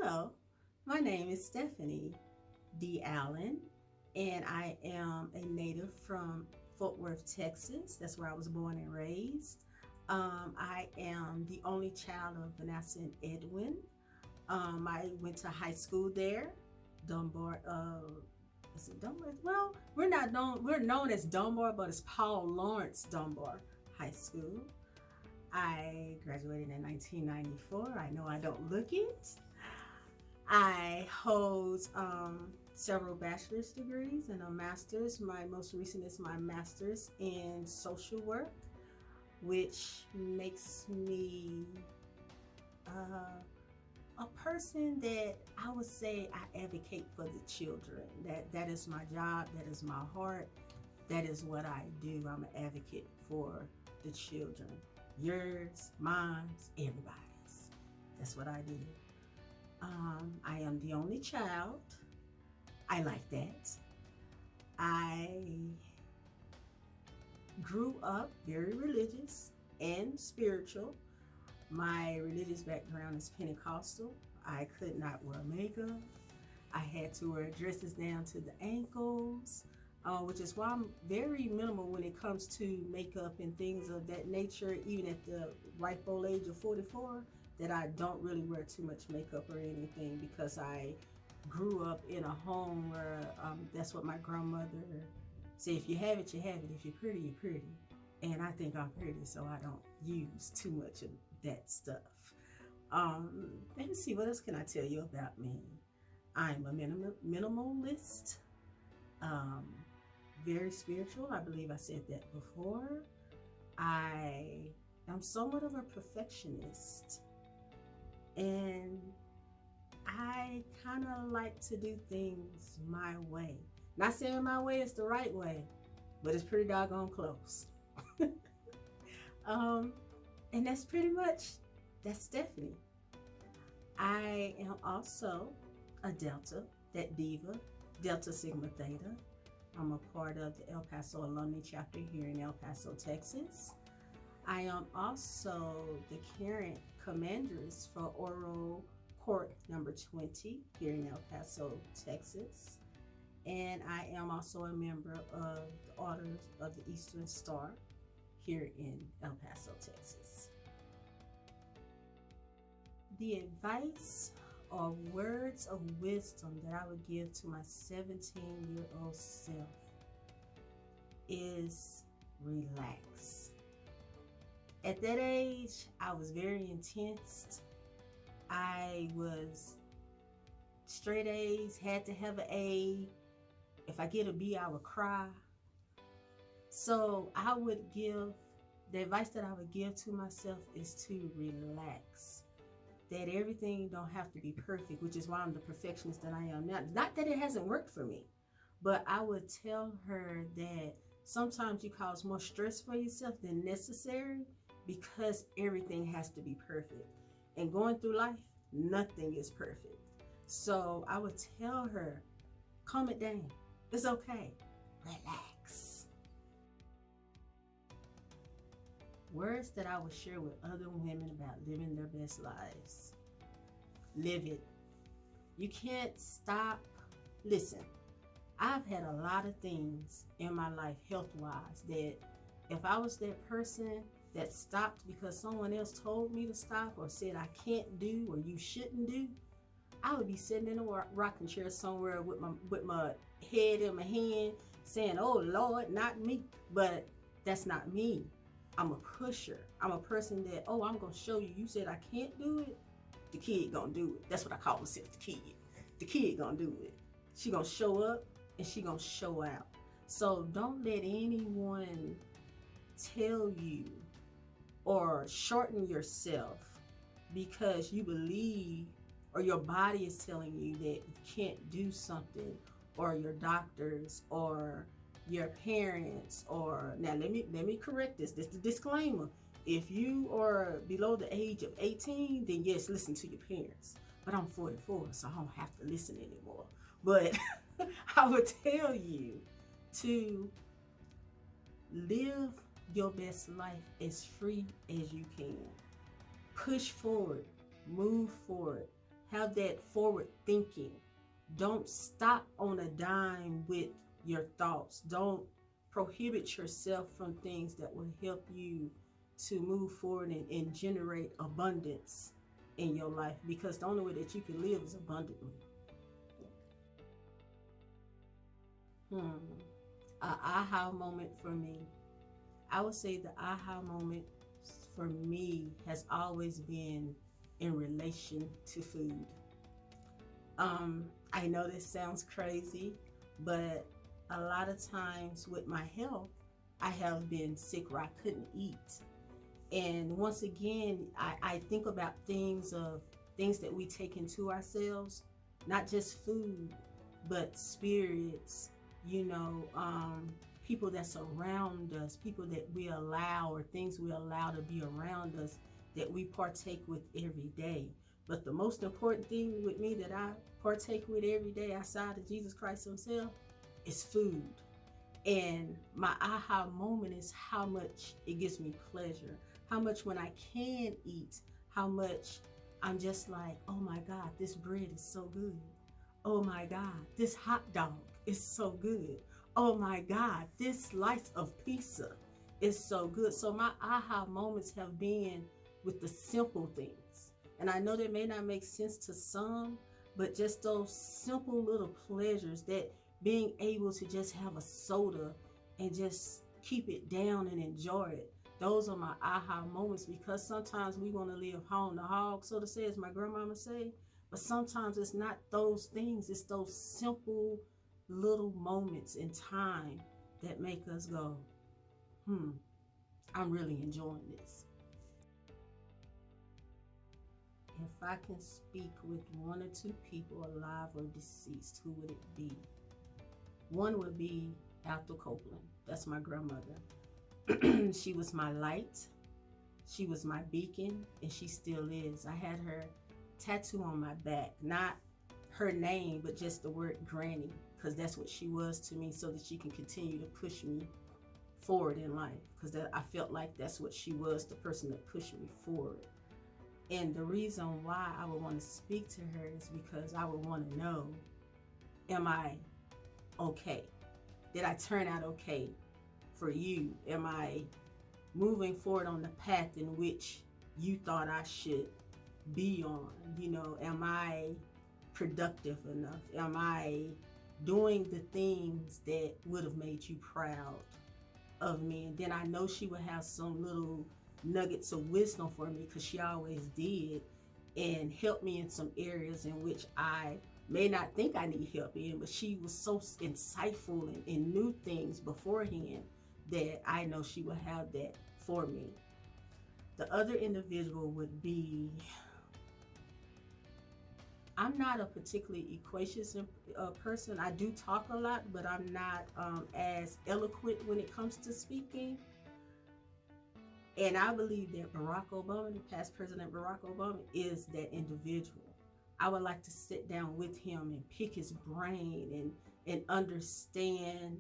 Hello, my name is Stephanie D. Allen, and I am a native from Fort Worth, Texas. That's where I was born and raised. I am the only child of Vanessa and Edwin. I went to high school there, Dunbar. Is it Dunbar? Well, we're not known. We're known as Dunbar, but it's Paul Lawrence Dunbar High School. I graduated in 1994. I know I don't look it. I hold several bachelor's degrees and a master's. My most recent is my master's in social work, which makes me a person that I would say I advocate for the children. That is my job. That is my heart. That is what I do. I'm an advocate for the children. Yours, mine, everybody's. That's what I do. I am the only child. I like that. I grew up very religious and spiritual. My religious background is Pentecostal. I could not wear makeup. I had to wear dresses down to the ankles, which is why I'm very minimal when it comes to makeup and things of that nature, even at the ripe old age of 44, that I don't really wear too much makeup or anything because I grew up in a home where that's what my grandmother said, if you have it, you have it. If you're pretty, you're pretty. And I think I'm pretty, so I don't use too much of that stuff. Let me see, what else can I tell you about me? I'm a minimalist, very spiritual. I believe I said that before. I am somewhat of a perfectionist, and I kind of like to do things my way. Not saying my way is the right way, but it's pretty doggone close. And that's Stephanie. I am also a Delta, that diva, Delta Sigma Theta. I'm a part of the El Paso Alumnae Chapter here in El Paso, Texas. I am also the current commanders for Oral Court number 20 here in El Paso, Texas. And I am also a member of the Orders of the Eastern Star here in El Paso, Texas. The advice or words of wisdom that I would give to my 17-year-old self is relax. At that age, I was very intense. I was straight A's, had to have an A. If I get a B, I would cry. So the advice that I would give to myself is to relax. That everything don't have to be perfect, which is why I'm the perfectionist that I am now. Not that it hasn't worked for me, but I would tell her that sometimes you cause more stress for yourself than necessary because everything has to be perfect. And going through life, nothing is perfect. So I would tell her, calm it down. It's okay. Relax. Words that I would share with other women about living their best lives. Live it. You can't stop. Listen, I've had a lot of things in my life health-wise that if I was that person that stopped because someone else told me to stop or said I can't do or you shouldn't do, I would be sitting in a rocking chair somewhere with my head in my hand saying, oh Lord, not me. But that's not me. I'm a pusher. I'm a person that, oh, I'm going to show you. You said I can't do it. The kid going to do it. That's what I call myself, the kid. The kid going to do it. She going to show up and she going to show out. So don't let anyone tell you or shorten yourself because you believe or your body is telling you that you can't do something, or your doctors or your parents, or now let me correct this. This is the disclaimer. If you are below the age of 18, then yes, listen to your parents. But I'm 44, so I don't have to listen anymore. But I would tell you to live your best life as free as you can. Push forward, move forward, Have that forward thinking. Don't stop on a dime with your thoughts. Don't prohibit yourself from things that will help you to move forward and generate abundance in your life, because the only way that you can live is abundantly. A aha moment for me. I would say the aha moment for me has always been in relation to food. I know this sounds crazy, but a lot of times with my health, I have been sick where I couldn't eat. And once again, I think about things that we take into ourselves, not just food, but spirits, people that surround us, people that we allow, or things we allow to be around us that we partake with every day. But the most important thing with me that I partake with every day outside of Jesus Christ himself is food. And my aha moment is how much it gives me pleasure, how much when I can eat, how much I'm just like, oh my God, this bread is so good. Oh my God, this hot dog is so good. Oh my God, this slice of pizza is so good. So my aha moments have been with the simple things. And I know that may not make sense to some, but just those simple little pleasures, that being able to just have a soda and just keep it down and enjoy it. Those are my aha moments, because sometimes we want to live home the hog, so to say, as my grandmama say, but sometimes it's not those things, it's those simple little moments in time that make us go, I'm really enjoying this. If I can speak with one or two people, alive or deceased, who would it be? One would be Ethel Copeland. That's my grandmother. She was my light. She was my beacon, and she still is. I had her tattoo on my back, not her name, but just the word Granny, because that's what she was to me, so that she can continue to push me forward in life, because I felt like that's what she was, the person that pushed me forward. And the reason why I would want to speak to her is because I would want to know, am I okay? Did I turn out okay for you? Am I moving forward on the path in which you thought I should be on? Am I productive enough? Am I doing the things that would have made you proud of me? And then I know she would have some little nuggets of wisdom for me, because she always did, and help me in some areas in which I may not think I need help in, but she was so insightful and knew things beforehand that I know she would have that for me. The other individual would be, I'm not a particularly equacious person. I do talk a lot, but I'm not as eloquent when it comes to speaking. And I believe that Barack Obama, the past President Barack Obama, is that individual. I would like to sit down with him and pick his brain and understand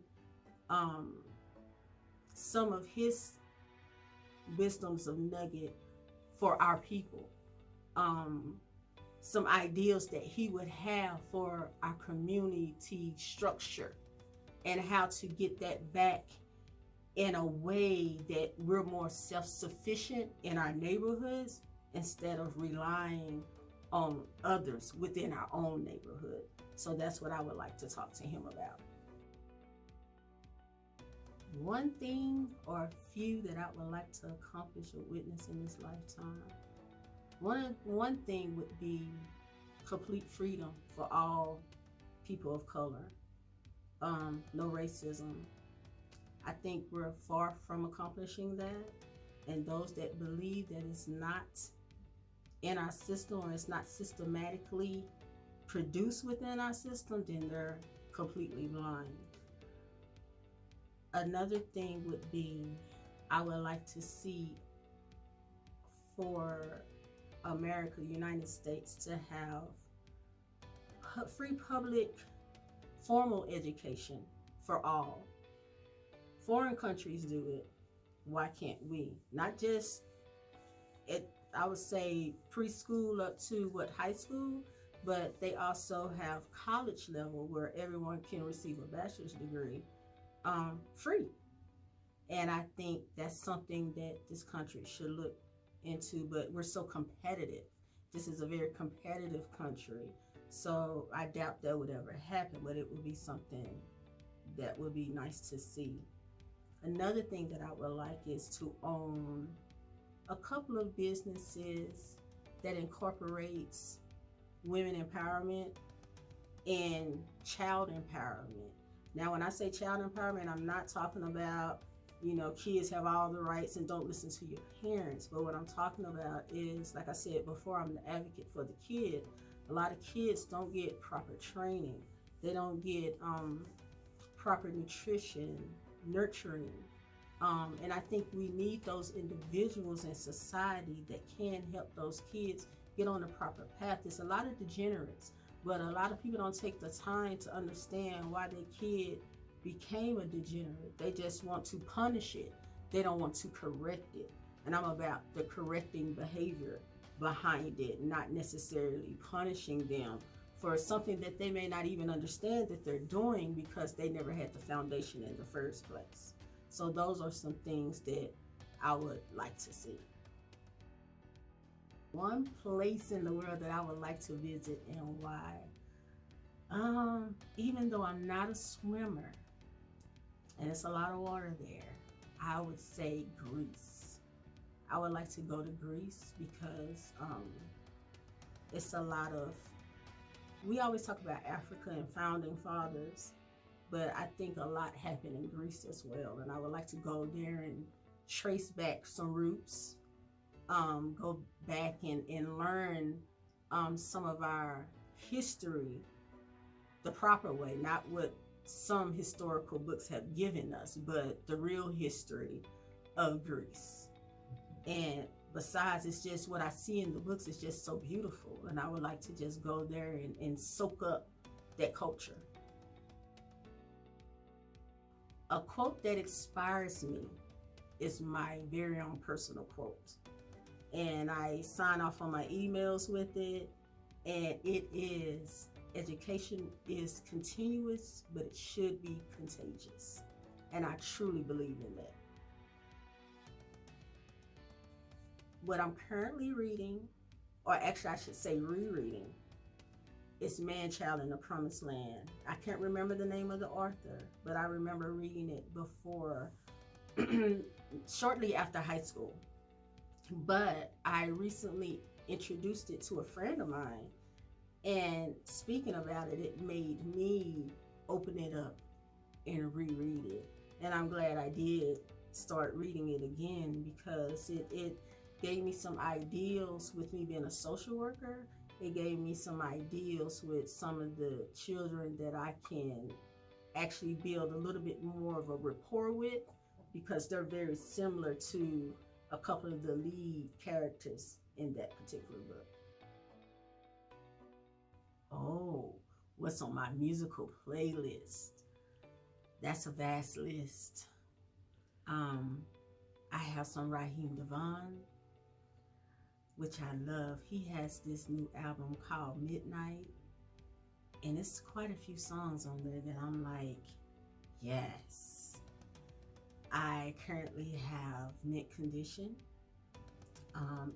some of his wisdoms of nugget for our people. Some ideals that he would have for our community structure, and how to get that back in a way that we're more self-sufficient in our neighborhoods, instead of relying on others within our own neighborhood. So that's what I would like to talk to him about. One thing or a few that I would like to accomplish or witness in this lifetime. One thing would be complete freedom for all people of color. No racism. I think we're far from accomplishing that. And those that believe that it's not in our system, or it's not systematically produced within our system, then they're completely blind. Another thing would be, I would like to see for America, United States, to have free public formal education for all. Foreign countries do it. Why can't we? Not just I would say preschool up to high school, but they also have college level where everyone can receive a bachelor's degree free. And I think that's something that this country should look into, but we're so competitive. This is a very competitive country. So I doubt that would ever happen, but it would be something that would be nice to see. Another thing that I would like is to own a couple of businesses that incorporates women empowerment and child empowerment. Now, when I say child empowerment, I'm not talking about, kids have all the rights and don't listen to your parents. But what I'm talking about is, like I said before, I'm the advocate for the kid. A lot of kids don't get proper training. They don't get proper nutrition, nurturing. And I think we need those individuals in society that can help those kids get on the proper path. There's a lot of degenerates, but a lot of people don't take the time to understand why their kid became a degenerate. They just want to punish it. They don't want to correct it. And I'm about the correcting behavior behind it, not necessarily punishing them for something that they may not even understand that they're doing because they never had the foundation in the first place. So those are some things that I would like to see. One place in the world that I would like to visit and why, even though I'm not a swimmer and it's a lot of water there, I would say Greece. I would like to go to Greece because it's a lot of, we always talk about Africa and founding fathers, but I think a lot happened in Greece as well. And I would like to go there and trace back some roots, go back and learn some of our history the proper way, not what some historical books have given us, but the real history of Greece. And besides, it's just what I see in the books is just so beautiful. And I would like to just go there and soak up that culture. A quote that inspires me is my very own personal quote. And I sign off on my emails with it. And it is, education is continuous, but it should be contagious. And I truly believe in that. What I'm currently reading, or actually I should say rereading, is Man Child in the Promised Land. I can't remember the name of the author, but I remember reading it before, shortly after high school. But I recently introduced it to a friend of mine, and speaking about it, it made me open it up and reread it. And I'm glad I did start reading it again because it gave me some ideals with me being a social worker. It gave me some ideals with some of the children that I can actually build a little bit more of a rapport with because they're very similar to a couple of the lead characters in that particular book. Oh, what's on my musical playlist? That's a vast list. I have some Raheem Devon, which I love. He has this new album called Midnight, and it's quite a few songs on there that I'm like, yes. I currently have Mint Condition.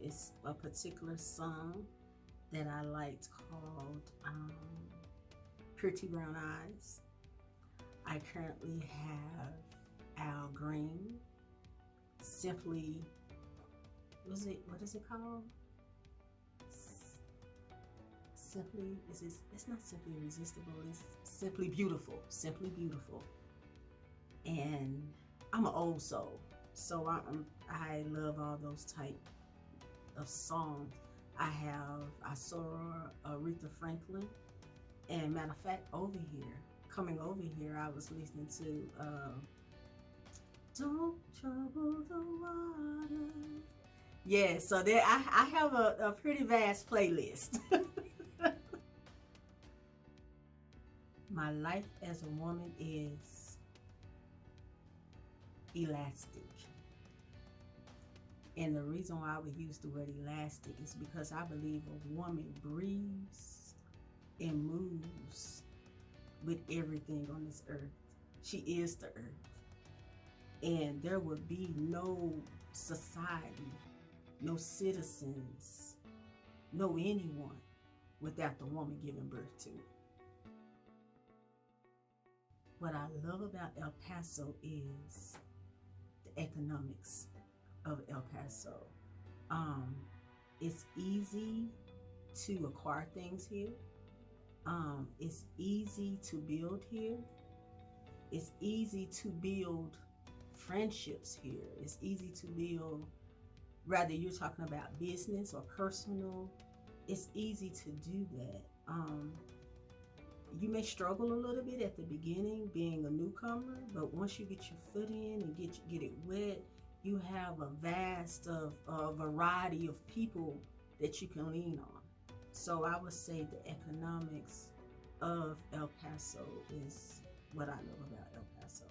It's a particular song that I liked called Pretty Brown Eyes. I currently have Al Green, Simply, what is it called? Simply, it's not Simply Irresistible, it's Simply Beautiful, Simply Beautiful. And I'm an old soul, so I love all those type of songs. I saw Aretha Franklin, and matter of fact, coming over here, I was listening to Don't Trouble the Water. Yeah, so there I have a pretty vast playlist. My life as a woman is elastic. And the reason why I would use the word elastic is because I believe a woman breathes and moves with everything on this earth. She is the earth. And there would be no society, no citizens, no anyone without the woman giving birth to it. What I love about El Paso is the economics of El Paso. It's easy to acquire things here. It's easy to build here. It's easy to build friendships here. It's easy to build, whether you're talking about business or personal, it's easy to do that. You may struggle a little bit at the beginning being a newcomer, but once you get your foot in and get it wet, you have a vast variety of people that you can lean on. So I would say the economics of El Paso is what I know about El Paso.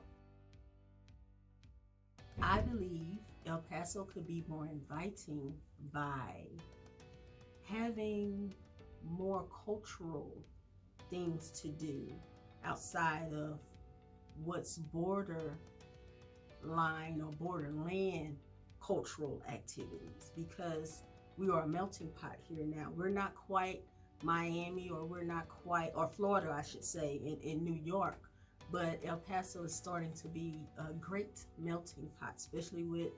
I believe El Paso could be more inviting by having more cultural things to do outside of what's borderline or borderland cultural activities, because we are a melting pot here now. We're not quite Miami, or we're not quite, or Florida, I should say, in New York, but El Paso is starting to be a great melting pot, especially with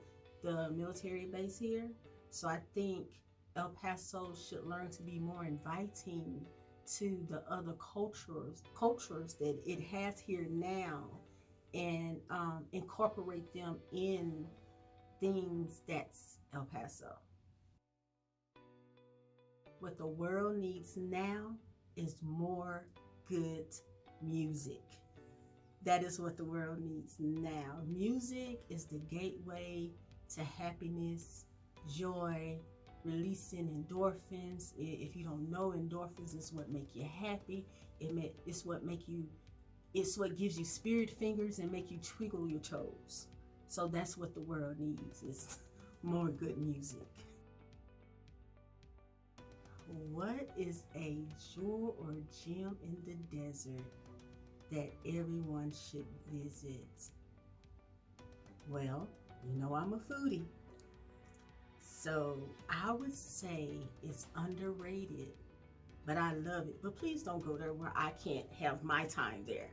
the military base here. So I think El Paso should learn to be more inviting to the other cultures that it has here now, and incorporate them in things that's El Paso. What the world needs now is more good music. That is what the world needs now. Music is the gateway to happiness, joy, releasing endorphins. If you don't know, endorphins is what make you happy. It's what gives you spirit fingers and make you twinkle your toes. So that's what the world needs, is more good music. What is a jewel or gem in the desert that everyone should visit? Well, you know I'm a foodie. So I would say it's underrated, but I love it. But please don't go there where I can't have my time there.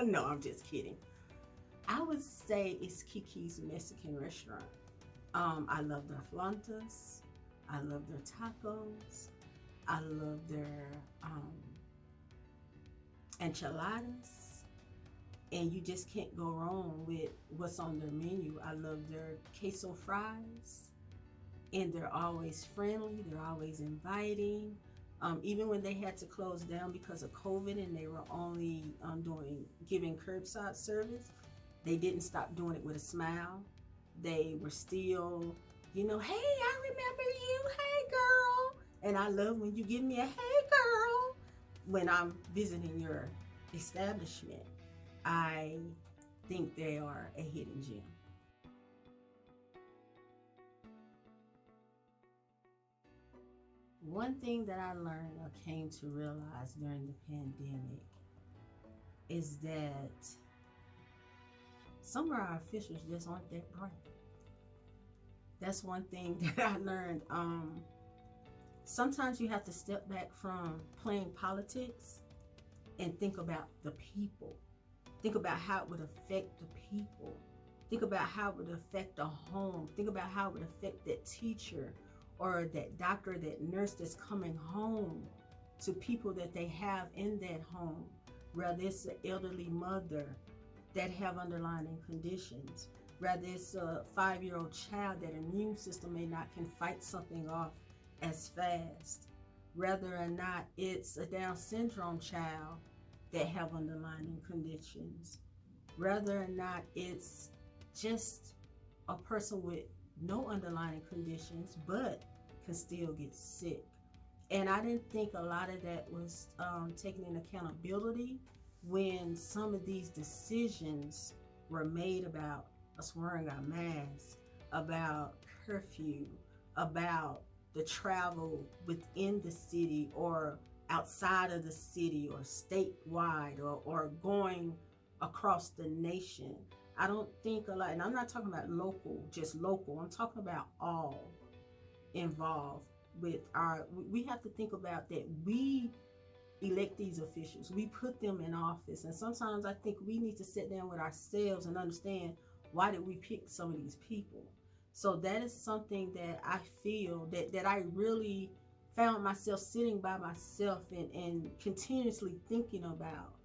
No, I'm just kidding. I would say it's Kiki's Mexican restaurant. I love their flautas. I love their tacos. I love their enchiladas. And you just can't go wrong with what's on their menu. I love their queso fries. And they're always friendly. They're always inviting. Even when they had to close down because of COVID and they were only giving curbside service, they didn't stop doing it with a smile. They were still, hey, I remember you, hey girl. And I love when you give me a hey girl when I'm visiting your establishment. I think they are a hidden gem. One thing that I learned or came to realize during the pandemic is that some of our officials just aren't that bright. That's one thing that I learned. Sometimes you have to step back from playing politics and think about the people. Think about how it would affect the people. Think about how it would affect the home. Think about how it would affect that teacher or that doctor, that nurse that's coming home to people that they have in that home. Whether it's an elderly mother that have underlying conditions, whether it's a 5-year-old child that immune system may not can fight something off as fast, whether or not it's a Down syndrome child that have underlying conditions, whether or not it's just a person with no underlying conditions but can still get sick. And I didn't think a lot of that was taken in accountability when some of these decisions were made about us wearing our masks, about curfew, about the travel within the city, or outside of the city or statewide or going across the nation. I don't think a lot, and I'm not talking about local, just local. I'm talking about all involved with we have to think about that. We elect these officials, we put them in office, and sometimes I think we need to sit down with ourselves and understand, why did we pick some of these people? So that is something that I feel that I really found myself sitting by myself and continuously thinking about,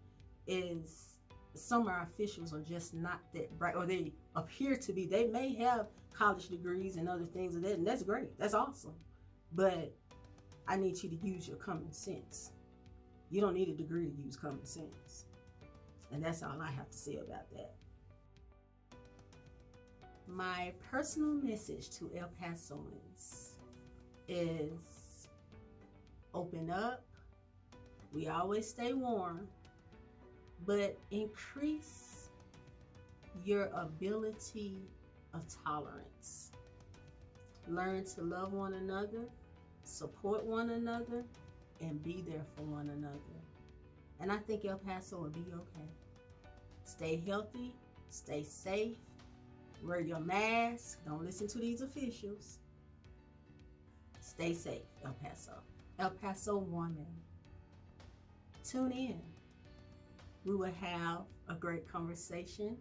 is some of our officials are just not that bright, or they appear to be. They may have college degrees and other things, and that's great, that's awesome, but I need you to use your common sense. You don't need a degree to use common sense. And that's all I have to say about that. My personal message to El Pasoans is, open up. We always stay warm, but increase your ability of tolerance. Learn to love one another, support one another, and be there for one another. And I think El Paso will be okay. Stay healthy, stay safe, wear your mask, don't listen to these officials. Stay safe, El Paso. El Paso woman. Tune in. We will have a great conversation.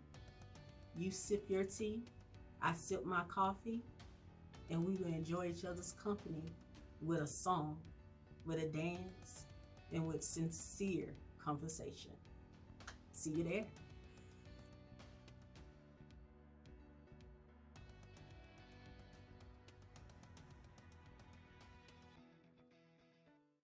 You sip your tea, I sip my coffee, and we will enjoy each other's company with a song, with a dance, and with sincere conversation. See you there.